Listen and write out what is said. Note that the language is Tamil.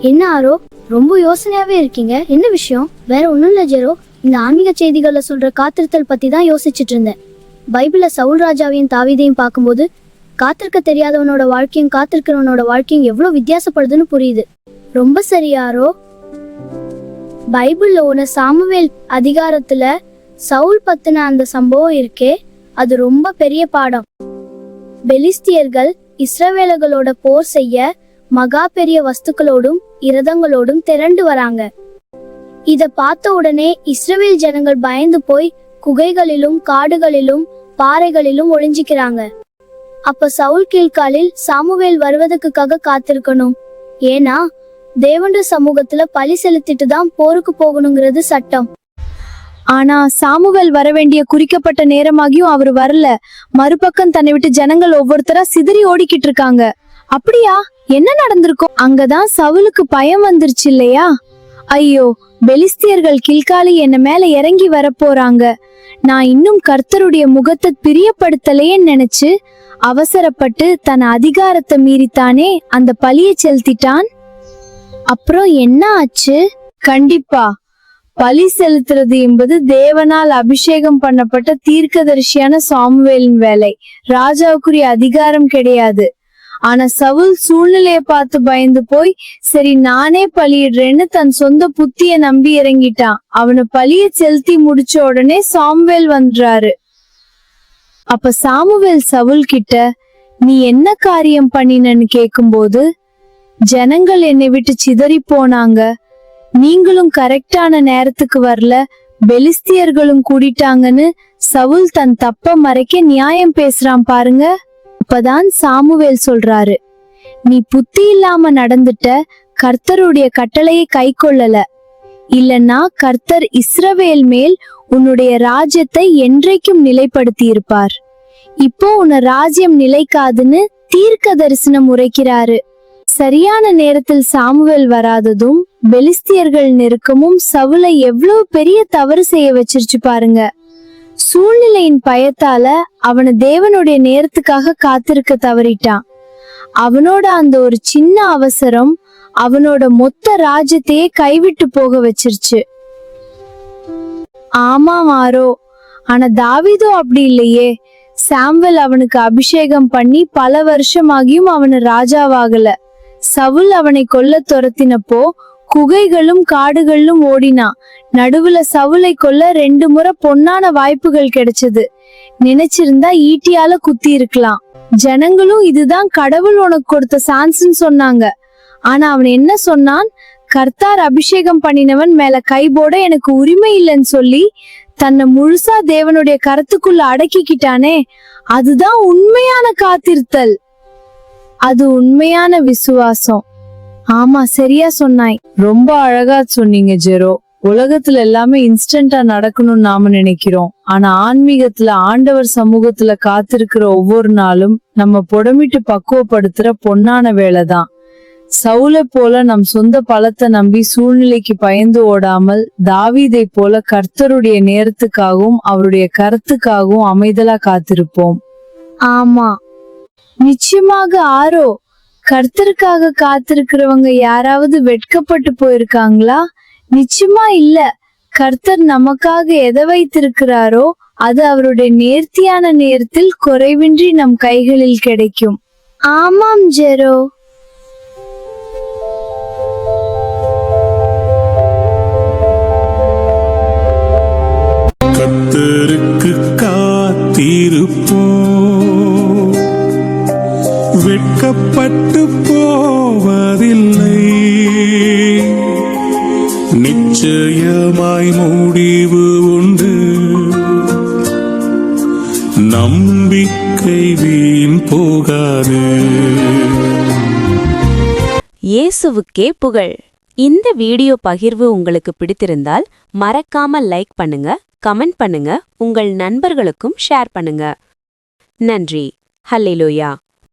என்ன ஆரோ, ரொம்ப யோசனையாவே இருக்கீங்க. என்ன விஷயம்? வேற ஒன்றும் இல்லை ஜெரோ. இந்த ஆன்மீக செய்திகளில் சொல்ற காத்திருத்தல் பத்தி தான் யோசிச்சுட்டு இருந்தேன். பைபிள்ல சவுல் ராஜாவையும் தாவீதையும் பார்க்கும்போது காத்திருக்க தெரியாதவனோட வாழ்க்கையும் காத்திருக்கிறவனோட வாழ்க்கையும் எவ்வளவு வித்தியாசப்படுதுன்னு புரியுது. ரொம்ப சரியாரோ. பைபிள்ல ஒன்று சாமுவேல் அதிகாரத்துல சவுல் பத்தின அந்த சம்பவம் இருக்கே, அது ரொம்ப பெரிய பாடம். பெலிஸ்தியர்கள் இஸ்ரவேலர்களோட போர் செய்ய மகா பெரிய வஸ்துக்களோடும் இரதங்களோடும் திரண்டு வராங்க. இத பார்த்த உடனே இஸ்ரவேல் ஜனங்கள் பயந்து போய் குகைகளிலும் காடுகளிலும் பாறைகளிலும் ஒளிஞ்சிக்கிறாங்க. அப்ப சவுல் கீழ்காலில் சாமுவேல் வருவதற்காக காத்திருக்கணும். ஏன்னா தேவனுடைய சமூகத்துல பலி செலுத்திட்டு தான் போருக்கு போகணுங்கிறது சட்டம். ஆனா சாமுவேல் வர வேண்டிய குறிக்கப்பட்ட நேரமாகியும் அவர் வரல. மறுபக்கம் தன்னை விட்டு ஜனங்கள் ஒவ்வொருத்தரா சிதறி ஓடிக்கிட்டு இருக்காங்க. அப்படியா? என்ன நடந்திருக்கும்? அங்கதான் சவுலுக்கு பயம் வந்துருச்சு இல்லையா? ஐயோ, பெலிஸ்தியர்கள் கில்காலி என்ன மேல இறங்கி வர போறாங்க, நான் இன்னும் கர்த்தருடைய முகத்தை பிரியப்படுத்தலையேன்னு நினைச்சு அவசரப்பட்டு தன் அதிகாரத்தை மீறித்தானே அந்த பலியை செலுத்திட்டான். அப்புறம் என்ன ஆச்சு? கண்டிப்பா பலி செலுத்துறது என்பது தேவனால் அபிஷேகம் பண்ணப்பட்ட தீர்க்கதரிசியான சாமுவேலின் வேலை. ராஜாவுக்குரிய அதிகாரம் கிடையாது. ஆனா சவுல் சூழ்நிலைய பார்த்து பயந்து போய் சரி நானே பலியிடுறேன்னு தன் சொந்த புத்திய நம்பி இறங்கிட்டான். அவனை பலிய செலுத்தி முடிச்ச உடனே சாமுவேல் வந்துறாரு. அப்ப சாமுவேல் சவுல் கிட்ட நீ என்ன காரியம் பண்ணினன்னு கேக்கும்போது, ஜனங்கள் என்னை விட்டு சிதறி போனாங்க, நீங்களும் கரெக்டான நேரத்துக்கு வரல, பெலிஸ்தியர்களும் கூடிட்டாங்கன்னு சவுல் தன் தப்ப மறைக்க நியாயம் பேசுறான் பாருங்க. அப்பதான் சாமுவேல் சொல்றாரு, நீ புத்தி இல்லாம நடந்துட்ட, கர்த்தருடைய கட்டளையை கை கொள்ளல, இல்லன்னா கர்த்தர் இஸ்ரவேல் மேல் உன்னுடைய ராஜ்யத்தை என்றைக்கும் நிலைப்படுத்தி இருப்பார். இப்போ உன்ன ராஜ்யம் நிலைக்காதுன்னு தீர்க்க தரிசனம் உரைக்கிறாரு. சரியான நேரத்தில் சாமுவேல் வராததும் பெலிஸ்தியர்கள் நெருக்கமும் சவுலை எவ்வளவு பெரிய தவறு செய்ய வச்சிருச்சு பாருங்க. சூழ்நிலையின் பயத்தால அவனை தேவனுடைய நேரத்துக்காக காத்திருக்க தவறிட்டான். அவனோட அந்த ஒரு சின்ன அவசரம் அவனோட மொத்த ராஜ்யத்தையே கைவிட்டு போக வச்சிருச்சு. ஆமா மாறோ. ஆனா தாவீதோ அப்படி இல்லையே. சாமுவேல் அவனுக்கு அபிஷேகம் பண்ணி பல வருஷமாகியும் அவனு ராஜாவாகல. சவுல் அவனை கொல்ல துரத்தினப்போ குகைகளும் காடுகளும் ஓடினான். நடுவுல சவுலை கொல்ல 2 முறை பொன்னான வாய்ப்புகள் கிடைச்சது. நினைச்சிருந்தா ஈட்டியால குத்தி இருக்கலாம். ஜனங்களும் இதுதான் கடவுள் உனக்கு கொடுத்த சான்ஸ்ன்னு சொன்னாங்க. ஆனா அவன் என்ன சொன்னான்? கர்த்தார் அபிஷேகம் பண்ணினவன் மேல கை போட எனக்கு உரிமை இல்லைன்னு சொல்லி தன்னை முழுசா தேவனுடைய கருத்துக்குள்ள அடக்கிக்கிட்டானே, அதுதான் உண்மையான காத்திருத்தல். அது உண்மையான விசுவாசம். ஆமா, சரியா சொன்னாய். ரொம்ப அழகா சொன்னீங்க ஜெரோ. உலகத்துல எல்லாமே இன்ஸ்டன்டா நடக்கணும்னு நாம நினைக்கிறோம். ஆனா ஆன்மீகத்துல ஆண்டவர் சமூகத்துல காத்திருக்கிற ஒவ்வொரு நாளும் நம்ம புடமிட்டு பக்குவப்படுத்துற பொன்னான வேலைதான். சவுலை போல நம் சொந்த பலத்தை நம்பி சூழ்நிலைக்கு பயந்து ஓடாமல், தாவீதை போல கர்த்தருடைய நேரத்துக்காகவும் அவருடைய கருத்துக்காகவும் அமைதலா காத்திருப்போம். ஆமா, நிச்சயமாக. ஆரோ, கர்த்தருக்காக காத்திருக்கிறவங்க யாராவது வெட்கப்பட்டு போயிருக்காங்களா? நிச்சயமா இல்ல. கர்த்தர் நமக்காக எதை வைத்திருக்கிறாரோ அது அவருடைய நேர்த்தியான நேரத்தில் குறைவின்றி நம் கைகளில் கிடைக்கும். ஆமாம் ஜெரோ. கர்த்தருக்கு காத்திருப்போம், வெட்கப்பட்டு போவதில்லை, நிச்சயமாய் முடிவு உண்டு, நம்பிக்கை வீண் போகாது. இயேசுவுக்கே புகழ். இந்த வீடியோ பகிர்வு உங்களுக்கு பிடித்திருந்தால் மறக்காம லைக் பண்ணுங்க, கமெண்ட் பண்ணுங்க, உங்கள் நண்பர்களுக்கும் ஷேர் பண்ணுங்க. நன்றி. ஹல்லேலூயா.